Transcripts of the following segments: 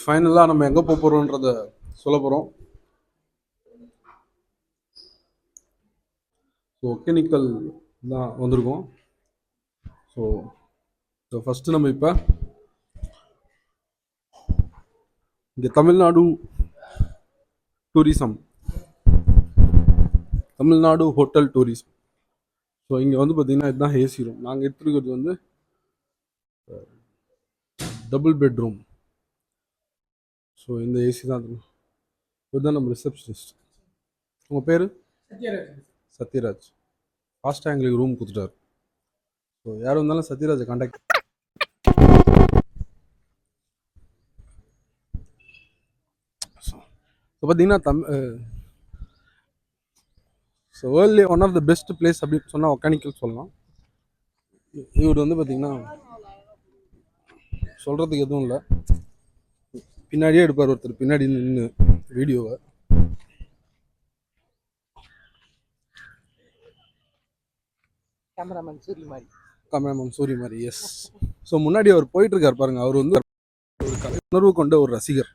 ஃபைனலாக நம்ம எங்கே போக போகிறோன்றத சொல்ல போகிறோம். ஸோ ஒகேனக்கல் தான் வந்திருக்கோம். ஸோ ஃபஸ்ட்டு நம்ம இப்போ இங்கே Tamil Nadu tourism, Tamil Nadu hotel tourism. So இங்கே வந்து பார்த்திங்கன்னா இதுதான் ஏசி ரூம். நாங்கள் எடுத்துருக்கிறது வந்து டபுள் பெட்ரூம். ஸோ இந்த ஏசி தான் இதுதான் நம்ம ரிசப்ஷனிஸ்ட். உங்கள் பேர்? சத்யராஜ். ஃபாஸ்ட்டாக எங்களுக்கு ரூம் கொடுத்துட்டாரு. ஸோ யார் வந்தாலும் சத்யராஜை கான்டாக்ட். ஸோ பார்த்தீங்கன்னா ஸோ வேர்ல்ட்லே one of the best place அப்படின்னு சொன்னால் ஒகேனக்கல் சொல்லலாம். இவர் வந்து பார்த்தீங்கன்னா சொல்கிறதுக்கு எதுவும் இல்லை, பின்னாடியே எடுப்பார் ஒருத்தர் பின்னாடி நின்று வீடியோவை. கேமராமேன் சூரி மாதிரி. எஸ். ஸோ முன்னாடி அவர் போயிட்டுருக்கார் பாருங்கள். அவர் வந்து ஒரு கலை உணர்வு கொண்ட ஒரு ரசிகர்.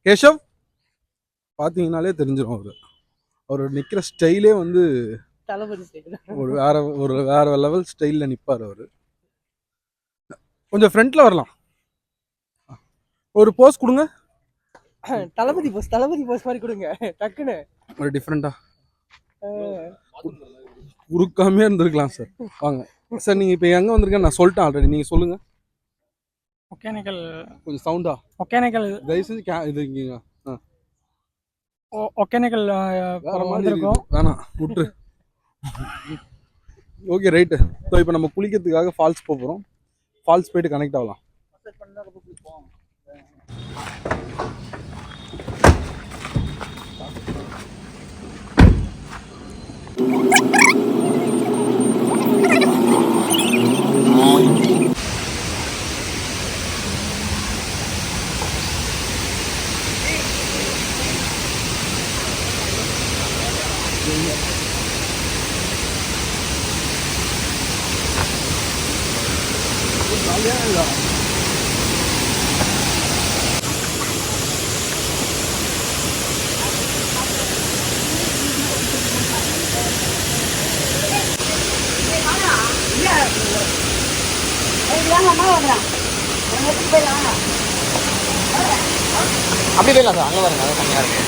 கேஷவ் பார்த்தீங்கன்னாலே தெரிஞ்சிடும். அவர் நிற்கிற ஸ்டைலே வந்து ஒரு வேற லெவல் ஸ்டைலில் நிற்பார் அவர். கொஞ்சம் ஃப்ரண்ட்டில் வரலாம், ஒரு போஸ் கொடுங்க. தளபதி போஸ் மாதிரி கொடுங்க டக்குன்னு. ஒரு டிஃப்ரெண்ட்டாக உருக்காமே இருந்திருக்கலாம் சார். வாங்க சார், நீங்கள் இப்போ எங்கே வந்திருக்கேன்னு நான் சொல்லிட்டேன் ஆல்ரெடி, நீங்கள் சொல்லுங்கள். ஒகேனக்கல். கொஞ்சம் சவுண்டா. ஒகேனக்கல் தயவு செஞ்சு இது இங்கேங்க. ஒகேனக்கல் வேற மாதிரி இருக்கும், வேணாம் விட்டுரு. Okay right. ஸோ இப்போ நம்ம குளிக்கிறதுக்காக ஃபால்ஸ் போகிறோம். ஃபால்ஸ் போயிட்டு கனெக்ட் ஆகலாம். அப்படி போயிடலாம் சார். அங்கே பாருங்க, அது கம்மியாக இருக்கு.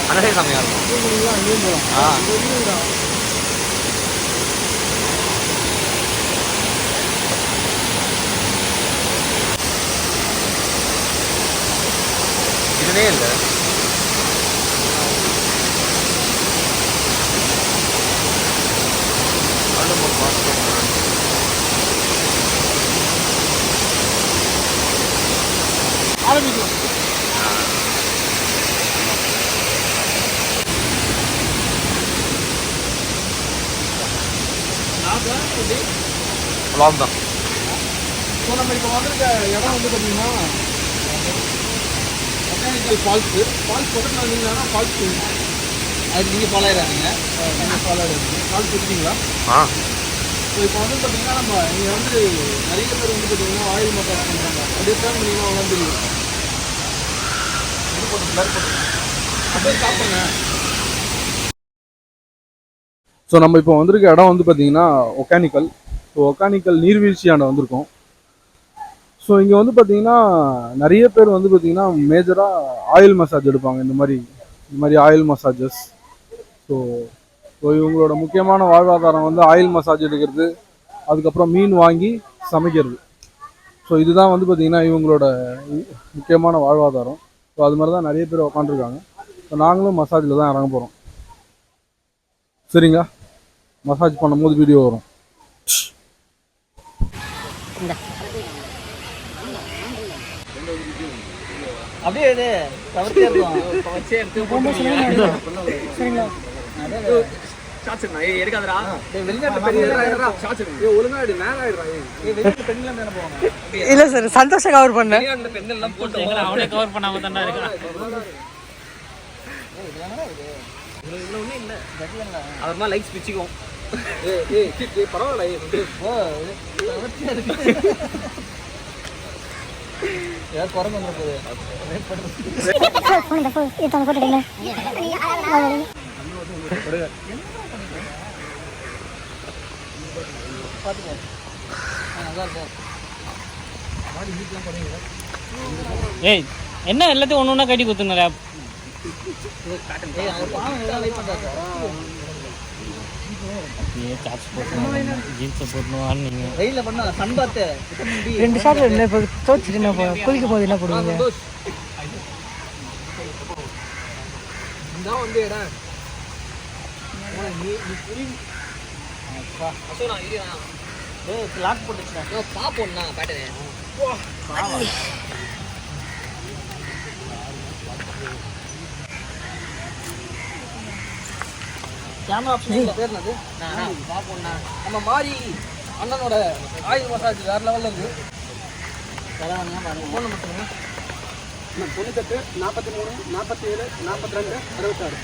அந்த சைடு கம்மியாக இருக்கும். இதுவே இல்லை. ஆரம்பிக்கலாம். வ்ளாக் தான். ஸோ நம்ம இப்போ வந்திருக்க இடம் வந்து பார்த்தீங்கன்னா ஒகேனக்கல் ஃபால்ஸு. ஃபால்ஸ் பக்கத்தில் வந்தீங்கன்னா ஃபால்ஸ் அது நீங்கள் ஃபாலோ ஆகிடாதீங்க. நீங்கள் ஃபாலோ ஆகிடுங்க. ஃபால்ஸ் இருக்கீங்களா? ஸோ இப்போ வந்து பார்த்தீங்கன்னா நம்ம இங்கே வந்து நிறைய பேர் வந்து பார்த்தீங்கன்னா ஆயில் மசாஜ் பண்ணுறாங்க. அப்படியே தான் பண்ணிங்கன்னா அவங்க தெரியும். இது போட்டு பிளர் போட்டு அப்படியே சாப்பிடுங்க. ஸோ நம்ம இப்போ வந்திருக்க இடம் வந்து பார்த்தீங்கன்னா ஒகேனக்கல். ஸோ ஒகேனக்கல் நீர்வீழ்ச்சியாண்ட வந்திருக்கோம். ஸோ இங்கே வந்து பார்த்தீங்கன்னா நிறைய பேர் வந்து பார்த்தீங்கன்னா மேஜராக ஆயில் மசாஜ் எடுப்பாங்க. இந்த மாதிரி ஆயில் மசாஜஸ். ஸோ இவங்களோட முக்கியமான வாழ்வாதாரம் வந்து ஆயில் மசாஜ் எடுக்கிறது, அதுக்கப்புறம் மீன் வாங்கி சமைக்கிறது. ஸோ இதுதான் வந்து பார்த்தீங்கன்னா இவங்களோட முக்கியமான வாழ்வாதாரம். ஸோ அது மாதிரி தான் நிறைய பேர் உட்காந்துருக்காங்க. ஸோ நாங்களும் மசாஜில் தான் இறங்க போகிறோம். சரிங்களா? மசாஜ் பண்ணும்போது வீடியோ வரும். அப்படியே இது தவிர்த்தே இருக்கும். வச்சே எடுத்து சரிங்களா? எடுக்காதடா. இல்ல சார், சந்தோஷம் கவர் பண்ண பெண்ணெல்லாம் போட்டு அவனே கவர் பண்ணாம தானே இருக்கான். அவர்மா லைக்ஸ் பிச்சுக்கும். பரவாயில்ல. ஏதாவது குறைஞ்சு வந்துட போகுது. ஏய் என்ன எல்லாத்தையும் ஒன்று ஒன்றா கட்டி கொடுத்துருந்தா சாப்ஸ் போட்டு ஜீன்ஸை போடணும் நீங்கள் வெயிலில் பண்ணா சன் பாத்து 2 ஷாட்ல என்ன இப்போ தோச்சிட்டு என்ன குளிக்க போது என்ன போடுவீங்க? இதான் வந்து இடம் லாக் போட்டுச்சுண்ணா பாப்போம்ண்ணா பேட்டரி கேமரா ஆப்ஷன் பேர் என்னது பாப்போம்ண்ணா நம்ம மாறி அண்ணனோட ஆயில் மசாஜ் வேற லெவலில் இருக்குது. ஃபோன் நம்பர் சொல்லுங்க. 98 43 47 42 66.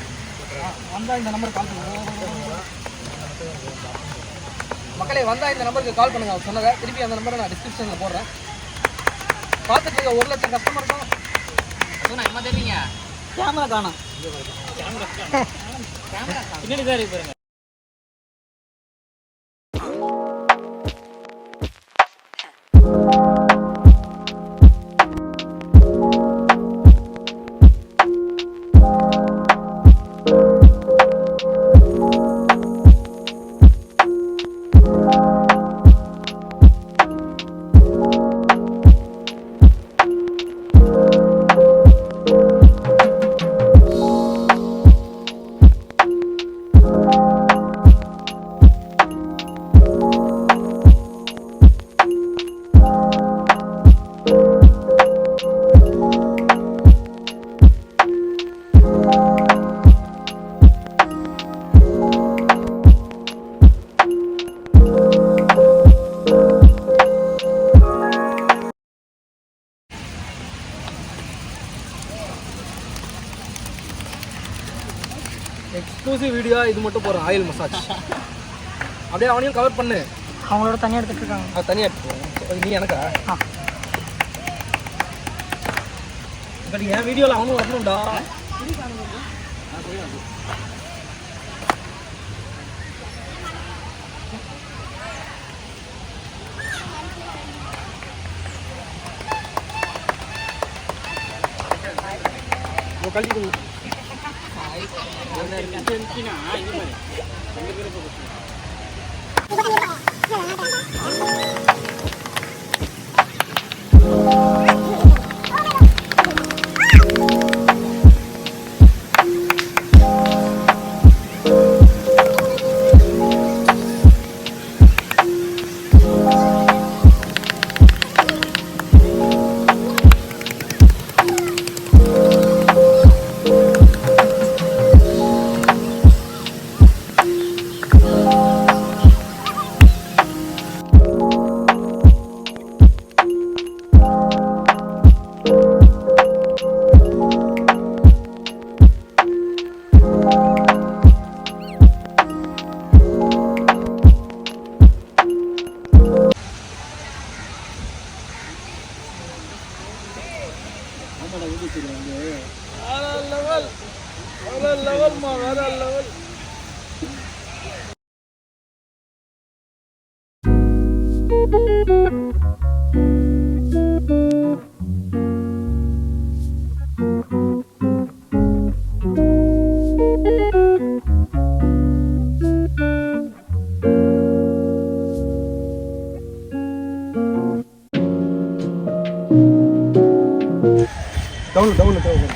வந்தால் இந்த நம்பருக்கு கால் பண்ணுங்க மக்களே. வந்தால் இந்த நம்பருக்கு கால் பண்ணுங்க. அவர் சொன்னதை திருப்பி அந்த நம்பரை நான் டிஸ்கிரிப்ஷனில் போடுறேன். பார்த்துட்டு இருக்க 1 லட்சம் கஸ்டமருக்கும் என்ன தெரியுங்க கேமரா காணும் பின்னாடி தான் இருக்கு பாருங்க. எக்ஸ்க்ளூசிவ் வீடியோ இது மட்டும் போகிறோம். ஆயில் மசாஜ் அப்படியே அவனையும் கவர் பண்ணு. அவங்களோட தனியாக எடுத்துட்டு இருக்காங்க. அது தனியாக எடுத்துக்கோ. நீ எனக்கா பட் என் வீடியோவில் அவனும் வரணும்டா. கழிச்சு டவுன் பாருங்க.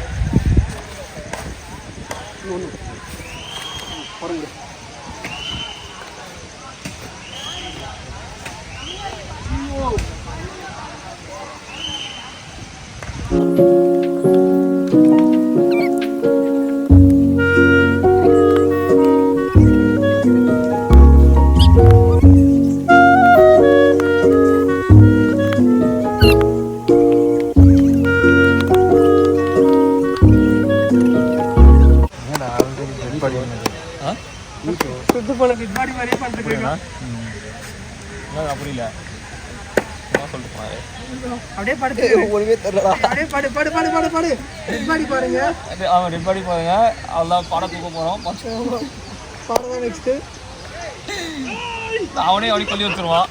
அப்படி இல்லை தான் சொல்லிட்டு போனாரு. அப்படியே படுத்து ஒன்றுமே தெரியலடா. அப்படியே படு படு படு படு படு பாடி பாருங்க. அவன் ரெடி பண்ணி பாருங்க. அவ்வளோதான் படம் தூக்க போகிறோம். பாருங்க நெக்ஸ்ட் அவனே அப்படி கொல்லி வச்சிருவான்.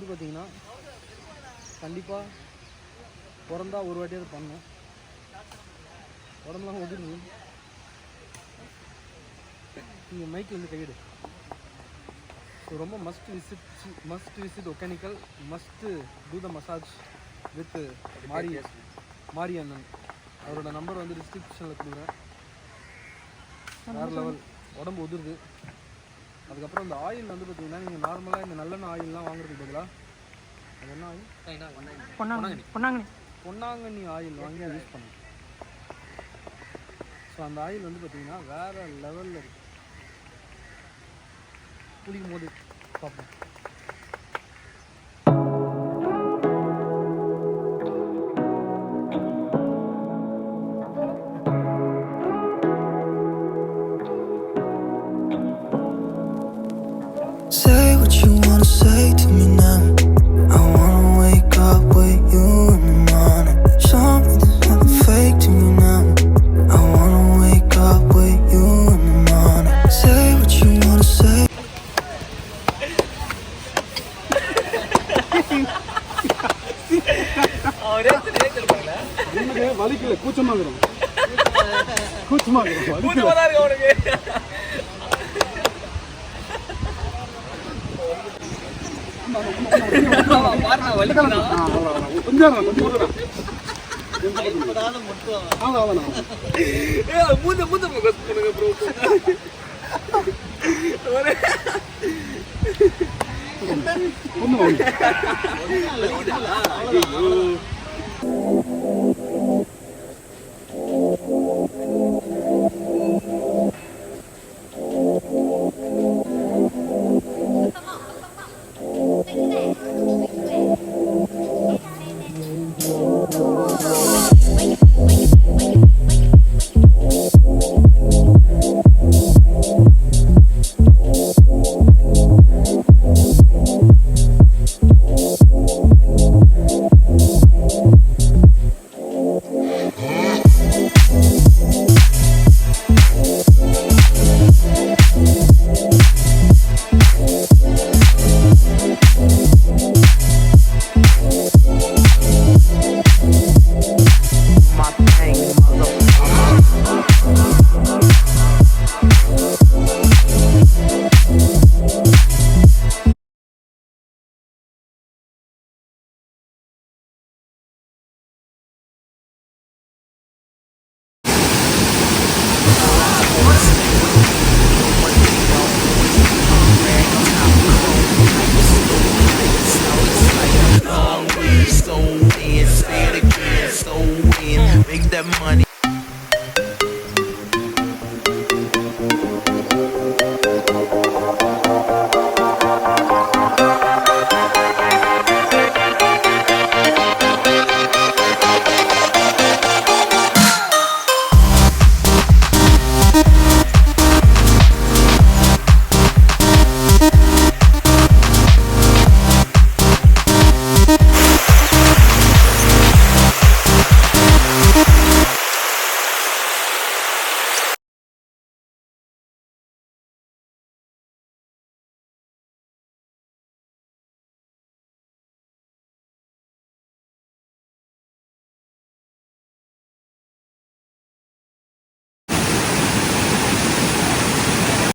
வந்து பார்த்தீங்கன்னா கண்டிப்பாக பிறந்தா ஒரு வாட்டியாவது பண்ணணும். உடம்புலாம் ஒதுருது. நீங்கள் மைக்கு வந்து கையிடு. ஸோ ரொம்ப must visit Hogenakkal, must do the massage with மாரி அண்ணன். அவரோட நம்பர் வந்து டிஸ்கிரிப்ஷனில் கொடுக்குறேன். வேறு லெவல், உடம்பு உதிருது. அதுக்கப்புறம் இந்த ஆயில் வந்து பார்த்தீங்கன்னா நீங்கள் நார்மலாக இந்த நல்லெண்ணெய் ஆயிலெலாம் வாங்குறதுக்கு பதிலாக அது என்ன ஆயில், பொன்னாங்கண்ணி ஆயில் வாங்கி யூஸ் பண்ணுங்க. ஸோ அந்த ஆயில் வந்து பார்த்தீங்கன்னா வேறு லெவலில் இருக்குது. குளிக்கும் போது பார்ப்போம். Say what you wanna say to me now. I wanna wake up with you in the morning. Show me there's nothing fake to me now. I wanna wake up with you in the morning. Say what you wanna say. வலிக்கல, கூச்சமாகிறோம். மூத்த